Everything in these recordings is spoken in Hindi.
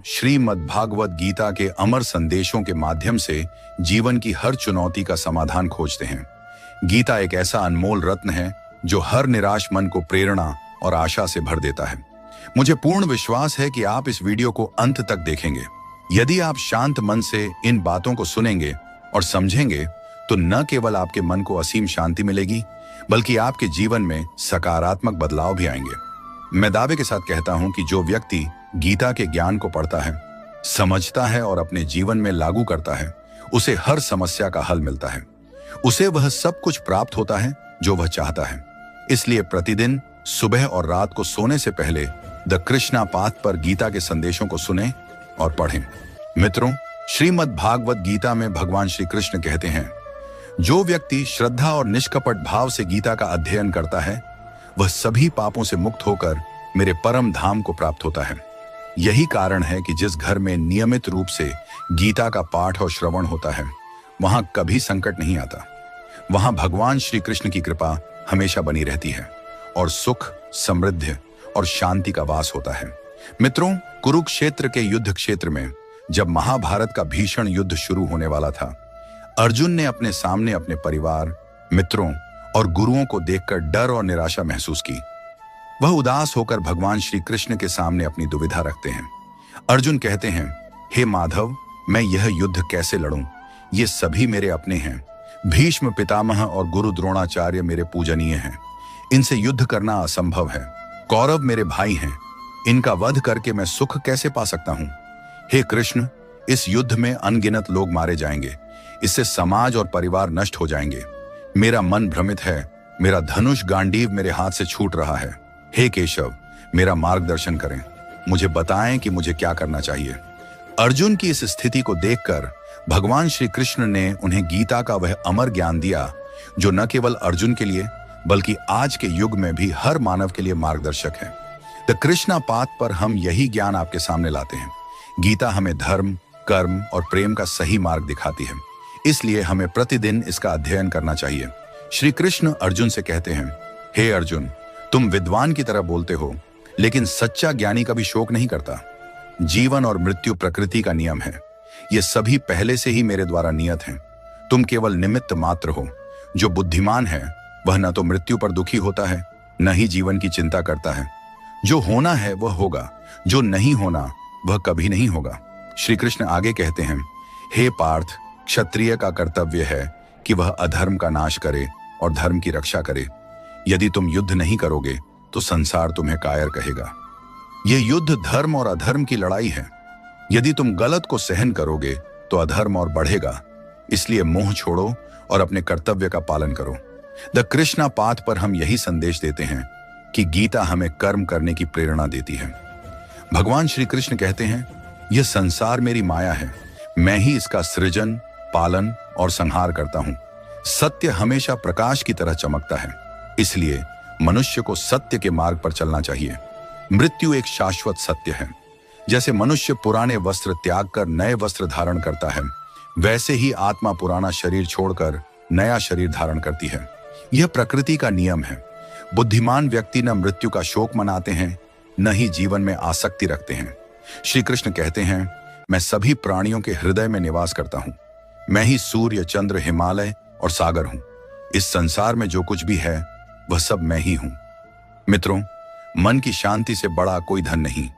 श्रीमद् भागवत गीता के अमर संदेशों के माध्यम से जीवन की हर चुनौती का समाधान खोजते हैं। गीता एक ऐसा अनमोल रत्न है जो हर निराश मन को प्रेरणा और आशा से भर देता है। मुझे पूर्ण विश्वास है कि आप इस वीडियो को अंत तक देखेंगे। यदि आप शांत मन से इन बातों को सुनेंगे और समझेंगे तो न केवल आपके मन को असीम शांति मिलेगी, बल्कि आपके जीवन में सकारात्मक बदलाव भी आएंगे। मैं दावे के साथ कहता हूं कि जो व्यक्ति गीता के ज्ञान को पढ़ता है, समझता है और अपने जीवन में लागू करता है, उसे हर समस्या का हल मिलता है। उसे वह सब कुछ प्राप्त होता है जो वह चाहता है। इसलिए प्रतिदिन सुबह और रात को सोने से पहले द कृष्णा पाथ पर गीता के संदेशों को सुनें और पढ़ें। मित्रों, श्रीमद् भागवत गीता में भगवान श्री कृष्ण कहते हैं, जो व्यक्ति श्रद्धा और निष्कपट भाव से गीता का अध्ययन करता है, वह सभी पापों से मुक्त होकर मेरे परम धाम को प्राप्त होता है। यही कारण है कि जिस घर में नियमित रूप से गीता का पाठ और श्रवण होता है, वहां कभी संकट नहीं आता। वहां भगवान श्री कृष्ण की कृपा हमेशा बनी रहती है और सुख, समृद्धि और शांति का वास होता है। मित्रों, कुरुक्षेत्र के युद्ध क्षेत्र में जब महाभारत का भीषण युद्ध शुरू होने वाला था, अर्जुन ने अपने सामने अपने परिवार, मित्रों और गुरुओं को देखकर डर और निराशा महसूस की। वह उदास होकर भगवान श्री कृष्ण के सामने अपनी दुविधा रखते हैं। अर्जुन कहते हैं, हे माधव, मैं यह युद्ध कैसे लड़ूं? ये सभी मेरे अपने हैं। भीष्म पितामह और गुरु द्रोणाचार्य मेरे पूजनीय हैं। इनसे युद्ध करना असंभव है। कौरव मेरे भाई हैं। इनका वध करके मैं सुख कैसे पा सकता हूं? हे कृष्ण, इस युद्ध में अनगिनत लोग मारे जाएंगे। इससे समाज और परिवार नष्ट हो जाएंगे। मेरा मन भ्रमित है। मेरा धनुष गांडीव मेरे हाथ से छूट रहा है। हे केशव, मेरा मार्गदर्शन करें। मुझे बताएं कि मुझे क्या करना चाहिए। अर्जुन की इस स्थिति को देखकर भगवान श्री कृष्ण ने उन्हें गीता का वह अमर ज्ञान दिया जो न केवल अर्जुन के लिए बल्कि आज के युग में भी हर मानव के लिए मार्गदर्शक है। द कृष्णा पाथ पर हम यही ज्ञान आपके सामने लाते हैं। गीता हमें धर्म, कर्म और प्रेम का सही मार्ग दिखाती है। इसलिए हमें प्रतिदिन इसका अध्ययन करना चाहिए। श्री कृष्ण अर्जुन से कहते हैं, हे अर्जुन, तुम विद्वान की तरह बोलते हो, लेकिन सच्चा ज्ञानी कभी शोक नहीं करता। जीवन और मृत्यु प्रकृति का नियम है। ये सभी पहले से ही मेरे द्वारा नियत हैं। तुम केवल निमित्त मात्र हो। जो बुद्धिमान है वह न तो मृत्यु पर दुखी होता है, न ही जीवन की चिंता करता है। जो होना है वह होगा, जो नहीं होना वह कभी नहीं होगा। श्री कृष्ण आगे कहते हैं, हे पार्थ, क्षत्रिय का कर्तव्य है कि वह अधर्म का नाश करे और धर्म की रक्षा करे। यदि तुम युद्ध नहीं करोगे तो संसार तुम्हें कायर कहेगा। यह युद्ध धर्म और अधर्म की लड़ाई है। यदि तुम गलत को सहन करोगे तो अधर्म और बढ़ेगा। इसलिए मोह छोड़ो और अपने कर्तव्य का पालन करो। द कृष्णा पाथ पर हम यही संदेश देते हैं कि गीता हमें कर्म करने की प्रेरणा देती है। भगवान श्री कृष्ण कहते हैं, यह संसार मेरी माया है। मैं ही इसका सृजन, पालन और संहार करता हूं। सत्य हमेशा प्रकाश की तरह चमकता है। इसलिए मनुष्य को सत्य के मार्ग पर चलना चाहिए। मृत्यु एक शाश्वत सत्य है। जैसे मनुष्य पुराने वस्त्र त्याग कर नए वस्त्र धारण करता है, वैसे ही आत्मा पुराना शरीर छोड़कर नया शरीर धारण करती है। यह प्रकृति का नियम है। बुद्धिमान व्यक्ति न मृत्यु का शोक मनाते हैं, न ही जीवन में आसक्ति रखते हैं। श्री कृष्ण कहते हैं, मैं सभी प्राणियों के हृदय में निवास करता हूं। मैं ही सूर्य, चंद्र, हिमालय और सागर हूं। इस संसार में जो कुछ भी है वह सब मैं ही हूं। मित्रों, मन की शांति से बड़ा कोई धन नहीं।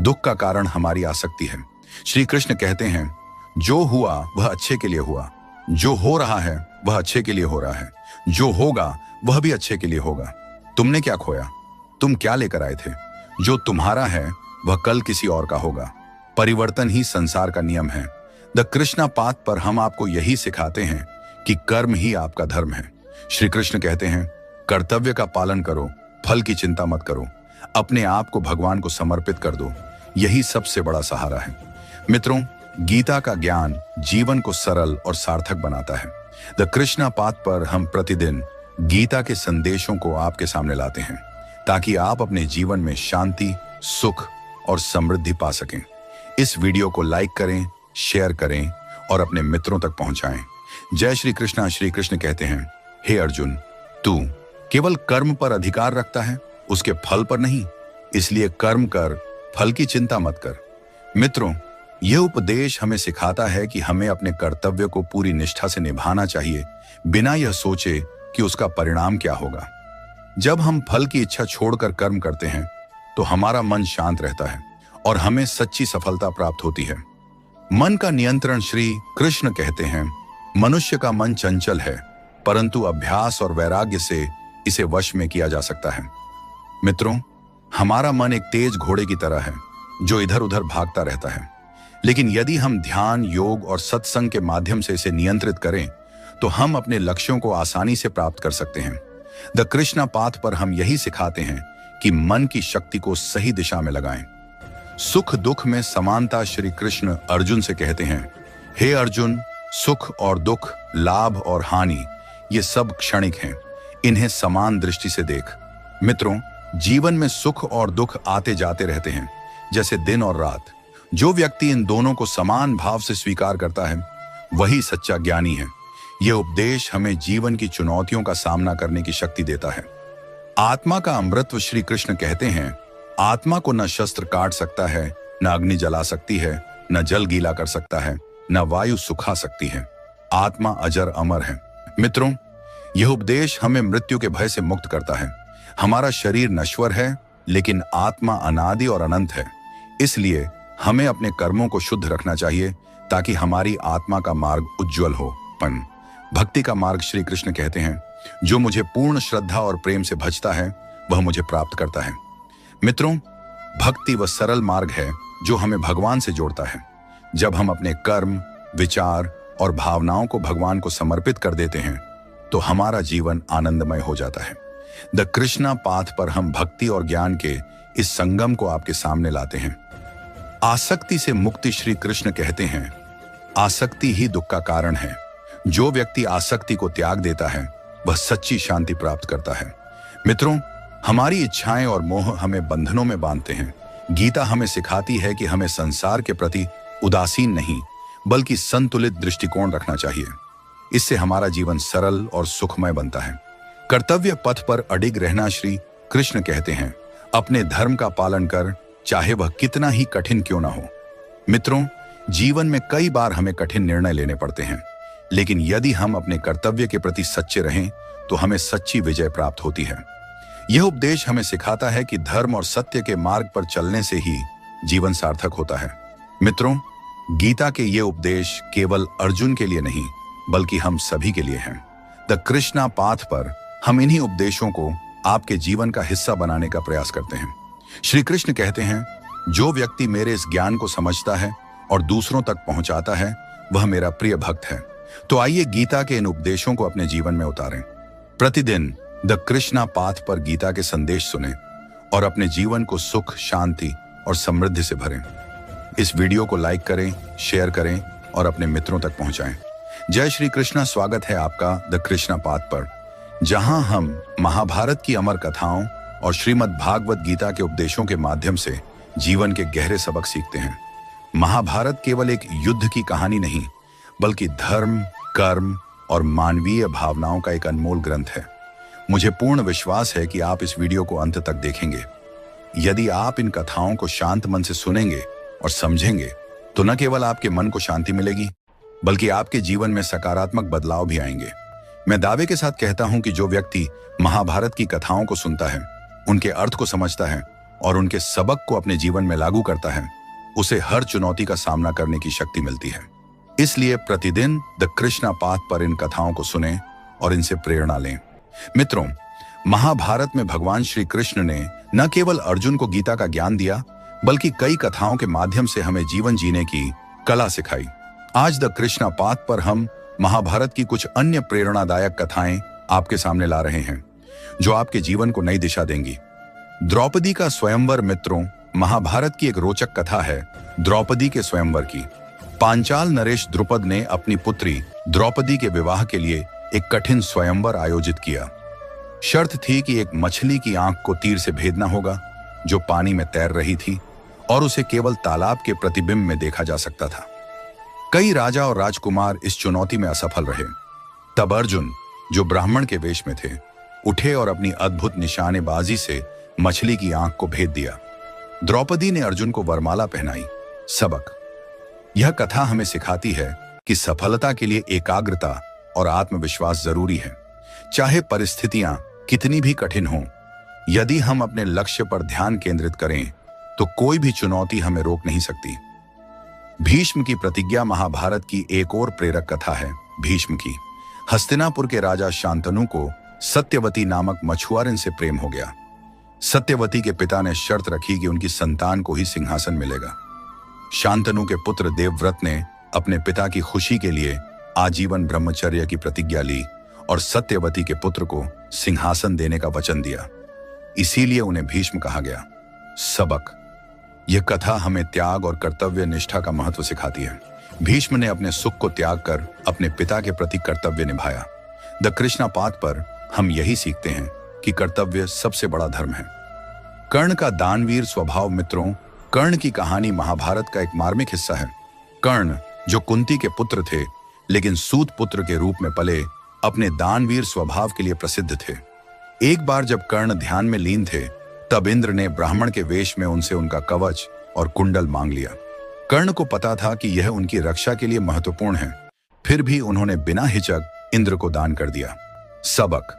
दुख का कारण हमारी आसक्ति है। श्री कृष्ण कहते हैं, जो हुआ वह अच्छे के लिए हुआ। जो हो रहा है वह अच्छे के लिए हो रहा है। जो होगा वह भी अच्छे के लिए होगा। तुमने क्या खोया? तुम क्या लेकर आए थे? जो तुम्हारा है वह कल किसी और का होगा। परिवर्तन ही संसार का नियम है। द कृष्णा पाथ पर हम आपको यही सिखाते हैं कि कर्म ही आपका धर्म है। श्री कृष्ण कहते हैं, कर्तव्य का पालन करो, फल की चिंता मत करो। अपने आप को भगवान को समर्पित कर दो। यही सबसे बड़ा सहारा है। मित्रों, गीता का ज्ञान जीवन को सरल और सार्थक बनाता है। द कृष्णा पाथ पर हम प्रतिदिन गीता के संदेशों को आपके सामने लाते हैं ताकि आप अपने जीवन में शांति, सुख और समृद्धि पा सकें। इस वीडियो को लाइक करें, शेयर करें और अपने मित्रों तक पहुंचाएं। जय श्री कृष्णा। श्री कृष्ण कहते हैं, हे अर्जुन, तू केवल कर्म पर अधिकार रखता है, उसके फल पर नहीं। इसलिए कर्म कर, फल की चिंता मत कर। मित्रों, यह उपदेश हमें सिखाता है कि हमें अपने कर्तव्य को पूरी निष्ठा से निभाना चाहिए, बिना यह सोचे कि उसका परिणाम क्या होगा। जब हम फल की इच्छा छोड़कर कर्म करते हैं तो हमारा मन शांत रहता है और हमें सच्ची सफलता प्राप्त होती है। मन का नियंत्रण श्री कृष्ण कहते हैं, मनुष्य का मन चंचल है, परंतु अभ्यास और वैराग्य से इसे वश में किया जा सकता है। मित्रों, हमारा मन एक तेज घोड़े की तरह है जो इधर उधर भागता रहता है, लेकिन यदि हम ध्यान, योग और सत्संग के माध्यम से इसे नियंत्रित करें तो हम अपने लक्ष्यों को आसानी से प्राप्त कर सकते हैं। द कृष्णा पाथ पर हम यही सिखाते हैं कि मन की शक्ति को सही दिशा में लगाएं। सुख दुख में समानता श्री कृष्ण अर्जुन से कहते हैं, हे अर्जुन, सुख और दुख, लाभ और हानि, ये सब क्षणिक हैं, इन्हें समान दृष्टि से देख। मित्रों, जीवन में सुख और दुख आते जाते रहते हैं, जैसे दिन और रात। जो व्यक्ति इन दोनों को समान भाव से स्वीकार करता है वही सच्चा ज्ञानी है। यह उपदेश हमें जीवन की चुनौतियों का सामना करने की शक्ति देता है। आत्मा का अमृतत्व श्री कृष्ण कहते हैं, आत्मा को न शस्त्र काट सकता है, न अग्नि जला सकती है, न जल गीला कर सकता है, न वायु सुखा सकती है। आत्मा अजर अमर है। मित्रों, यह उपदेश हमें मृत्यु के भय से मुक्त करता है। हमारा शरीर नश्वर है, लेकिन आत्मा अनादि और अनंत है। इसलिए हमें अपने कर्मों को शुद्ध रखना चाहिए ताकि हमारी आत्मा का मार्ग उज्जवल हो। भक्ति का मार्ग श्री कृष्ण कहते हैं, जो मुझे पूर्ण श्रद्धा और प्रेम से भजता है वह मुझे प्राप्त करता है। मित्रों, भक्ति वह सरल मार्ग है जो हमें भगवान से जोड़ता है। जब हम अपने कर्म, विचार और भावनाओं को भगवान को समर्पित कर देते हैं तो हमारा जीवन आनंदमय हो जाता है। द कृष्णा पाथ पर हम भक्ति और ज्ञान के इस संगम को आपके सामने लाते हैं। आसक्ति से मुक्ति श्री कृष्ण कहते हैं, आसक्ति ही दुख का कारण है। जो व्यक्ति आसक्ति को त्याग देता है वह सच्ची शांति प्राप्त करता है। मित्रों, हमारी इच्छाएं और मोह हमें बंधनों में बांधते हैं। गीता हमें सिखाती है कि हमें संसार के प्रति उदासीन नहीं बल्कि संतुलित दृष्टिकोण रखना चाहिए। इससे हमारा जीवन सरल और सुखमय बनता है। कर्तव्य पथ पर अडिग रहना श्री कृष्ण कहते हैं, अपने धर्म का पालन कर, चाहे वह कितना ही कठिन क्यों ना हो। मित्रों, जीवन में कई बार हमें कठिन निर्णय लेने पड़ते हैं, लेकिन यदि हम अपने कर्तव्य के प्रति सच्चे रहें तो हमें सच्ची विजय प्राप्त होती है। यह उपदेश हमें सिखाता है कि धर्म और सत्य के मार्ग पर चलने से ही जीवन सार्थक होता है। मित्रों, गीता के ये उपदेश केवल अर्जुन के लिए नहीं बल्कि हम सभी के लिए हैं। द कृष्णा पाथ पर हम इन्हीं उपदेशों को आपके जीवन का हिस्सा बनाने का प्रयास करते हैं। श्री कृष्ण कहते हैं, जो व्यक्ति मेरे इस ज्ञान को समझता है और दूसरों तक पहुंचाता है वह मेरा प्रिय भक्त है। तो आइए गीता के इन उपदेशों को अपने जीवन में उतारें। प्रतिदिन द कृष्णा पाथ पर गीता के संदेश सुनें और अपने जीवन को सुख, शांति और समृद्धि से भरें। इस वीडियो को लाइक करें, शेयर करें और अपने मित्रों तक पहुंचाएं। जय श्री कृष्णा। स्वागत है आपका द कृष्णा पाथ पर, जहां हम महाभारत की अमर कथाओं और श्रीमद् भागवत गीता के उपदेशों के माध्यम से जीवन के गहरे सबक सीखते हैं। महाभारत केवल एक युद्ध की कहानी नहीं बल्कि धर्म, कर्म और मानवीय भावनाओं का एक अनमोल ग्रंथ है। मुझे पूर्ण विश्वास है कि आप इस वीडियो को अंत तक देखेंगे। यदि आप इन कथाओं को शांत मन से सुनेंगे और समझेंगे तो न केवल आपके मन को शांति मिलेगी बल्कि आपके जीवन में सकारात्मक बदलाव भी आएंगे। मैं दावे के साथ कहता हूं कि जो व्यक्ति महाभारत की कथाओं को सुनता है, उनके अर्थ को समझता है और उनके सबक को अपने जीवन में लागू करता है, उसे हर चुनौती का सामना करने की शक्ति मिलती है। इसलिए प्रतिदिन द कृष्णा पाथ पर इन कथाओं को सुनें और इनसे प्रेरणा लें। मित्रों, महाभारत में भगवान श्री कृष्ण ने न केवल अर्जुन को गीता का ज्ञान दिया बल्कि कई कथाओं के माध्यम से हमें जीवन जीने की कला सिखाई। आज द कृष्णा पाथ पर हम महाभारत की कुछ अन्य प्रेरणादायक कथाएं आपके सामने ला रहे हैं जो आपके जीवन को नई दिशा देंगी। द्रौपदी का स्वयंवर। मित्रों, महाभारत की एक रोचक कथा है द्रौपदी के स्वयंवर की। पांचाल नरेश द्रुपद ने अपनी पुत्री द्रौपदी के विवाह के लिए एक कठिन स्वयंवर आयोजित किया। शर्त थी कि एक मछली की आंख को तीर से भेदना होगा जो पानी में तैर रही थी और उसे केवल तालाब के प्रतिबिंब में देखा जा सकता था। कई राजा और राजकुमार इस चुनौती में असफल रहे। तब अर्जुन, जो ब्राह्मण के वेश में थे, उठे और अपनी अद्भुत निशानेबाजी से मछली की आंख को भेद दिया। द्रौपदी ने अर्जुन को वरमाला पहनाई सबक। यह कथा हमें सिखाती है कि सफलता के लिए एकाग्रता और आत्मविश्वास जरूरी है, चाहे परिस्थितियां कितनी भी कठिन हों। यदि हम अपने लक्ष्य पर ध्यान केंद्रित करें तो कोई भी चुनौती हमें रोक नहीं सकती। भीष्म की प्रतिज्ञा महाभारत की एक और प्रेरक कथा है। भीष्म की हस्तिनापुर के राजा शांतनु को सत्यवती नामक मछुआरन से प्रेम हो गया। सत्यवती के पिता ने शर्त रखी कि उनकी संतान को ही सिंहासन मिलेगा। शांतनु के पुत्र देवव्रत ने अपने पिता की खुशी के लिए आजीवन ब्रह्मचर्य की प्रतिज्ञा ली और सत्यवती के पुत्र को सिंहासन देने का वचन दिया। इसीलिए उन्हें भीष्म कहा गया। सबक। यह कथा हमें त्याग और कर्तव्य निष्ठा का महत्व सिखाती है। भीष्म ने अपने सुख को त्याग कर अपने पिता के प्रति कर्तव्य निभाया। द कृष्णा पाथ पर हम यही सीखते हैं कि कर्तव्य सबसे बड़ा धर्म है। कर्ण का दानवीर स्वभाव। मित्रों, कर्ण की कहानी महाभारत का एक मार्मिक हिस्सा है। कर्ण जो कुंती के पुत्र थे लेकिन सूत पुत्र के रूप में पले, अपने दानवीर स्वभाव के लिए प्रसिद्ध थे। एक बार जब कर्ण ध्यान में लीन थे तब इंद्र ने ब्राह्मण के वेश में उनसे उनका कवच और कुंडल मांग लिया। कर्ण को पता था कि यह उनकी रक्षा के लिए महत्वपूर्ण है, फिर भी उन्होंने बिना हिचक इंद्र को दान कर दिया। सबक।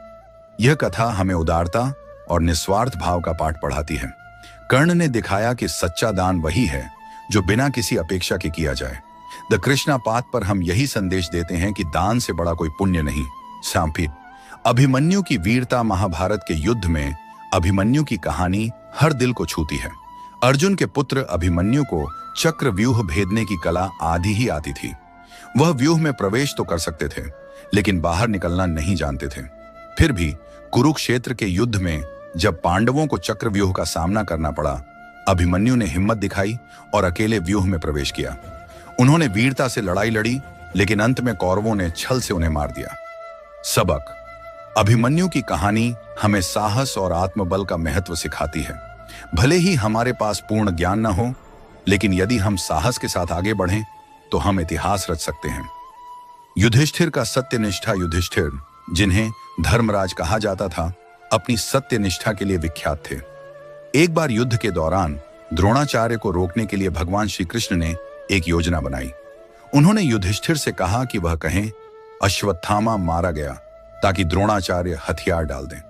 यह कथा हमें उदारता और निस्वार्थ भाव का पाठ पढ़ाती है। कर्ण ने दिखाया कि सच्चा दान वही है जो बिना किसी अपेक्षा के किया जाए। द कृष्णा पाथ पर हम यही संदेश देते हैं कि दान से बड़ा कोई पुण्य नहीं। सांपित। अभिमन्यु की वीरता। महाभारत के युद्ध में अभिमन्यु की कहानी हर दिल को छूती है। अर्जुन के पुत्र अभिमन्यु को चक्र व्यूह भेदने की कला आधी ही आती थी। वह व्यूह में प्रवेश तो कर सकते थे लेकिन बाहर निकलना नहीं जानते थे। फिर भी कुरुक्षेत्र के युद्ध में जब पांडवों को चक्रव्यूह का सामना करना पड़ा, अभिमन्यु ने हिम्मत दिखाई और अकेले व्यूह में प्रवेश किया। उन्होंने वीरता से लड़ाई लड़ी लेकिन अंत में कौरवों ने छल से उन्हें मार दिया। सबक। अभिमन्यु की कहानी हमें साहस और आत्मबल का महत्व सिखाती है। भले ही हमारे पास पूर्ण ज्ञान न हो, लेकिन यदि हम साहस के साथ आगे बढ़ें तो हम इतिहास रच सकते हैं। युधिष्ठिर का सत्यनिष्ठा। युधिष्ठिर, जिन्हें धर्मराज कहा जाता था, अपनी सत्यनिष्ठा के लिए विख्यात थे। एक बार युद्ध के दौरान द्रोणाचार्य को रोकने के लिए भगवान श्री कृष्ण ने एक योजना बनाई। उन्होंने युधिष्ठिर से कहा कि वह कहें अश्वत्थामा मारा गया ताकि द्रोणाचार्य हथियार डाल दें।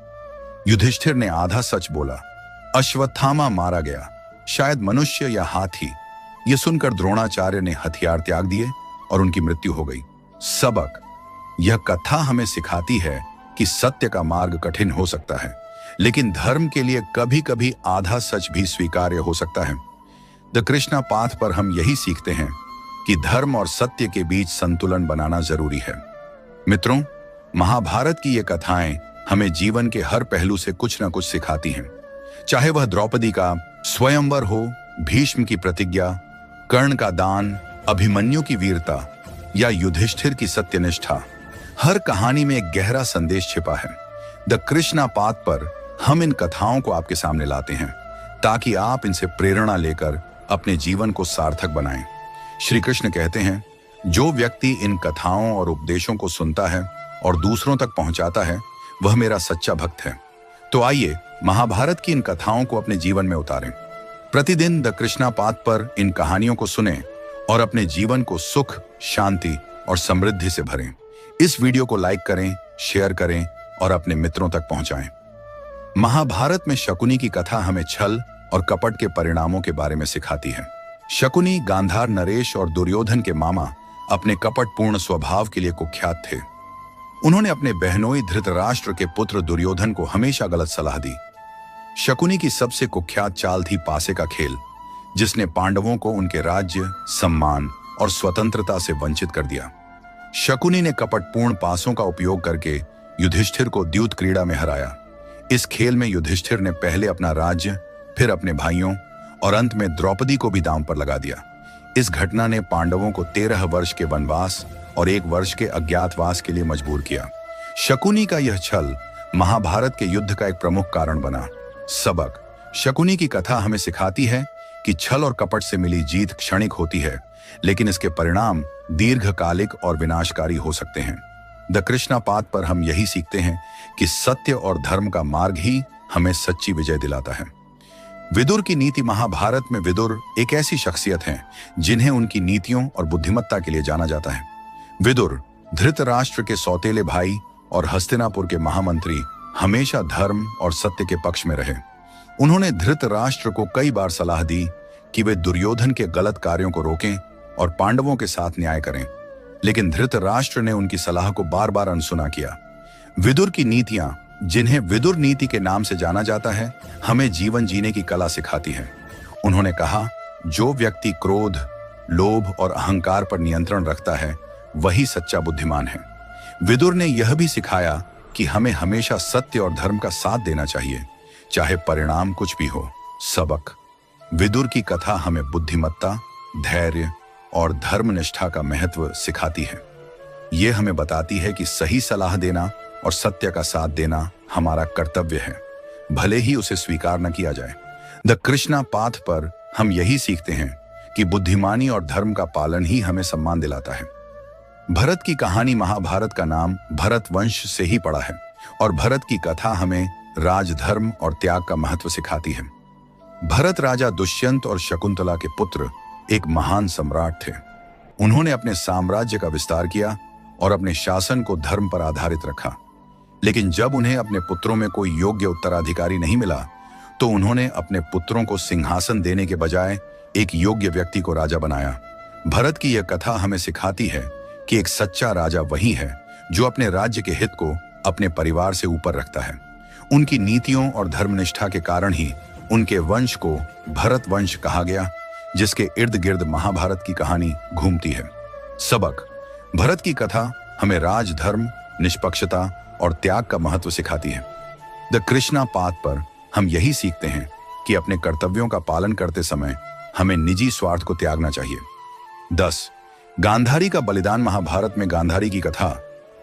युधिष्ठिर ने आधा सच बोला, अश्वत्थामा मारा गया, शायद मनुष्य या हाथी। यह सुनकर द्रोणाचार्य ने हथियार त्याग दिए और उनकी मृत्यु हो गई। सबक। यह कथा हमें सिखाती है कि सत्य का मार्ग कठिन हो सकता है, लेकिन धर्म के लिए कभी कभी आधा सच भी स्वीकार्य हो सकता है। द कृष्णा पाथ पर हम यही सीखते हैं कि धर्म और सत्य के बीच संतुलन बनाना जरूरी है। मित्रों, महाभारत की ये कथाएं हमें जीवन के हर पहलू से कुछ न कुछ सिखाती हैं। चाहे वह द्रौपदी का स्वयंवर हो, भीष्म की प्रतिज्ञा, कर्ण का दान, अभिमन्यु की वीरता या युधिष्ठिर की सत्यनिष्ठा, हर कहानी में एक गहरा संदेश छिपा है। द कृष्णा पाथ पर हम इन कथाओं को आपके सामने लाते हैं ताकि आप इनसे प्रेरणा लेकर अपने जीवन को सार्थक बनाएं। श्री कृष्ण कहते हैं, जो व्यक्ति इन कथाओं और उपदेशों को सुनता है और दूसरों तक पहुंचाता है, वह मेरा सच्चा भक्त है। तो आइए महाभारत की इन कथाओं को अपने जीवन में उतारें। प्रतिदिन द कृष्णा पाथ पर इन कहानियों को सुनें और अपने जीवन को सुख, शांति और समृद्धि से भरें। इस वीडियो को लाइक करें, शेयर करें और अपने मित्रों तक पहुंचाएं। महाभारत में शकुनी की कथा हमें छल और कपट के परिणामों के बारे में सिखाती है। शकुनी, गांधार नरेश और दुर्योधन के मामा अपने कपटपूर्ण स्वभाव के लिए कुख्यात थे। उन्होंने अपने बहनोई धृतराष्ट्र के पुत्र दुर्योधन को हमेशा गलत सलाह दी। शकुनी की सबसे कुख्यात चाल थी पासे का खेल, जिसने पांडवों को उनके राज्य, सम्मान और स्वतंत्रता से वंचित कर दिया। शकुनी ने कपटपूर्ण पासों का उपयोग करके युधिष्ठिर को द्यूत क्रीड़ा में हराया। इस खेल में युधिष्ठिर ने पहले अपना राज्य, फिर अपने भाइयों और अंत में द्रौपदी को भी दांव पर लगा दिया। इस घटना ने पांडवों को 13 वर्ष के वनवास और 1 वर्ष के अज्ञातवास के लिए मजबूर किया। शकुनी का यह छल महाभारत के युद्ध का एक प्रमुख कारण बना। सबक। शकुनी की कथा हमें सिखाती है कि छल और कपट से मिली जीत क्षणिक होती है, लेकिन इसके परिणाम दीर्घकालिक और विनाशकारी हो सकते हैं। द कृष्णा पाथ पर हम यही सीखते हैं कि सत्य और धर्म का मार्ग ही हमें सच्ची विजय दिलाता है। विदुर की नीति महाभारत में विदुर एक ऐसी शख्सियत हैं जिन्हें उनकी नीतियों और बुद्धिमत्ता के लिए जाना जाता है। विदुर धृतराष्ट्र के सौतेले भाई और हस्तिनापुर के महामंत्री हमेशा धर्म और सत्य के पक्ष में रहे। उन्होंने धृतराष्ट्र को कई बार सलाह दी कि वे दुर्योधन के गलत कार्यों को रोकें और पांडवों के साथ न्याय करें, लेकिन धृतराष्ट्र ने उनकी सलाह को बार बार अनसुना किया। विदुर की नीतियां, जिन्हें विदुर नीति के नाम से जाना जाता है, हमें जीवन जीने की कला सिखाती हैं। उन्होंने कहा, जो व्यक्ति क्रोध, लोभ और अहंकार पर नियंत्रण रखता है वही सच्चा बुद्धिमान है। विदुर ने यह भी सिखाया कि हमें हमेशा सत्य और धर्म का साथ देना चाहिए, चाहे परिणाम कुछ भी हो। सबक: विदुर की कथा हमें बुद्धिमत्ता, धैर्य और धर्मनिष्ठा का महत्व सिखाती है। यह हमें बताती है कि सही सलाह देना और सत्य का साथ देना हमारा कर्तव्य है, भले ही उसे स्वीकार न किया जाए। द कृष्णा पाथ पर हम यही सीखते हैं कि बुद्धिमानी और धर्म का पालन ही हमें सम्मान दिलाता है। भरत की कहानी महाभारत का नाम भरत वंश से ही पड़ा है और भरत की कथा हमें राजधर्म और त्याग का महत्व सिखाती है। भरत राजा दुष्यंत और शकुंतला के पुत्र एक महान सम्राट थे। उन्होंने अपने साम्राज्य का विस्तार किया और अपने शासन को धर्म पर आधारित रखा, लेकिन जब उन्हें अपने पुत्रों में कोई योग्य उत्तराधिकारी नहीं मिला तो उन्होंने अपने पुत्रों को सिंहासन देने के बजाय एक योग्य व्यक्ति को राजा बनाया। भरत की यह कथा हमें सिखाती है कि एक सच्चा राजा वही है जो अपने राज्य के हित को अपने परिवार से ऊपर रखता है। उनकी नीतियों और धर्मनिष्ठा के कारण ही उनके वंश को भरत वंश कहा गया, जिसके इर्द गिर्द महाभारत की कहानी घूमती है। सबक: भरत की कथा हमें राजधर्म, निष्पक्षता और त्याग का महत्व सिखाती है। द कृष्णा पाथ पर हम यही सीखते हैं कि अपने कर्तव्यों का पालन करते समय हमें निजी स्वार्थ को त्यागना चाहिए। 10. गांधारी का बलिदान। महाभारत में गांधारी की कथा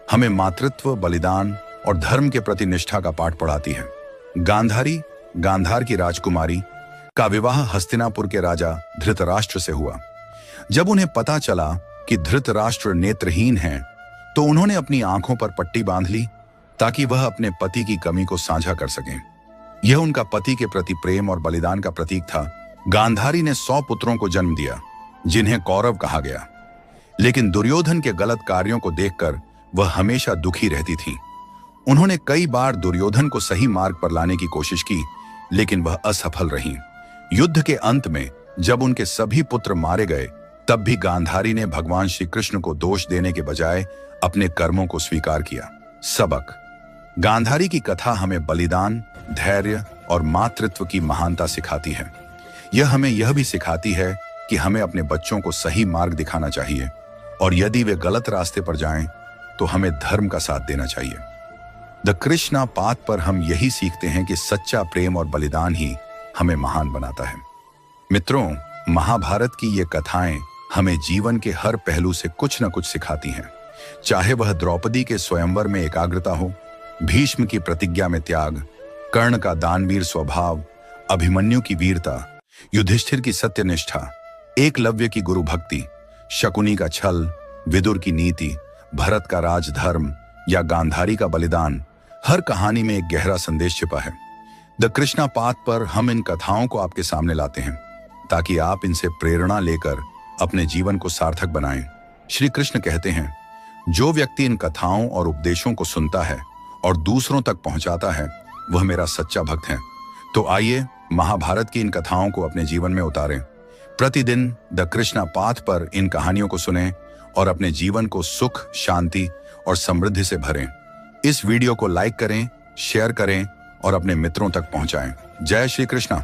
हमें मातृत्व, बलिदान और धर्म के प्रति निष्ठा का पाठ पढ़ाती है। गांधारी, गांधार की राजकुमारी, का विवाह हस्तिनापुर के राजा धृतराष्ट्र से हुआ। जब उन्हें पता चला कि धृतराष्ट्र नेत्रहीन हैं, तो उन्होंने अपनी आंखों पर पट्टी बांध ली ताकि वह अपने पति की कमी को साझा कर सकें। यह उनका पति के प्रति प्रेम और बलिदान का प्रतीक था। गांधारी ने 100 पुत्रों को जन्म दिया, जिन्हें कौरव कहा गया, लेकिन दुर्योधन के गलत कार्यों को देखकर वह हमेशा दुखी रहती थी। उन्होंने कई बार दुर्योधन को सही मार्ग पर लाने की कोशिश की, लेकिन वह असफल रहीं। युद्ध के अंत में जब उनके सभी पुत्र मारे गए, तब भी गांधारी ने भगवान श्री कृष्ण को दोष देने के बजाय अपने कर्मों को स्वीकार किया। सबक: गांधारी की कथा हमें बलिदान, धैर्य और मातृत्व की महानता सिखाती है। यह हमें यह भी सिखाती है कि हमें अपने बच्चों को सही मार्ग दिखाना चाहिए और यदि वे गलत रास्ते पर जाएं, तो हमें धर्म का साथ देना चाहिए। द कृष्णा पाथ पर हम यही सीखते हैं कि सच्चा प्रेम और बलिदान ही हमें महान बनाता है। मित्रों, महाभारत की ये कथाएं हमें जीवन के हर पहलू से कुछ न कुछ सिखाती हैं। चाहे वह द्रौपदी के स्वयंवर में एकाग्रता हो, भीष्म की प्रतिज्ञा में त्याग, कर्ण का दानवीर स्वभाव, अभिमन्यु की वीरता, युधिष्ठिर की सत्यनिष्ठा, एकलव्य की गुरु भक्ति, शकुनी का छल, विदुर की नीति, भरत का राजधर्म या गांधारी का बलिदान, हर कहानी में एक गहरा संदेश छिपा है। द कृष्णा पाथ पर हम इन कथाओं को आपके सामने लाते हैं ताकि आप इनसे प्रेरणा लेकर अपने जीवन को सार्थक बनाएं। श्री कृष्ण कहते हैं, जो व्यक्ति इन कथाओं और उपदेशों को सुनता है और दूसरों तक पहुंचाता है, वह मेरा सच्चा भक्त है। तो आइए महाभारत की इन कथाओं को अपने जीवन में उतारें। प्रतिदिन द कृष्णा पाथ पर इन कहानियों को सुनें और अपने जीवन को सुख, शांति और समृद्धि से भरें। इस वीडियो को लाइक करें, शेयर करें और अपने मित्रों तक पहुंचाएं। जय श्री कृष्णा।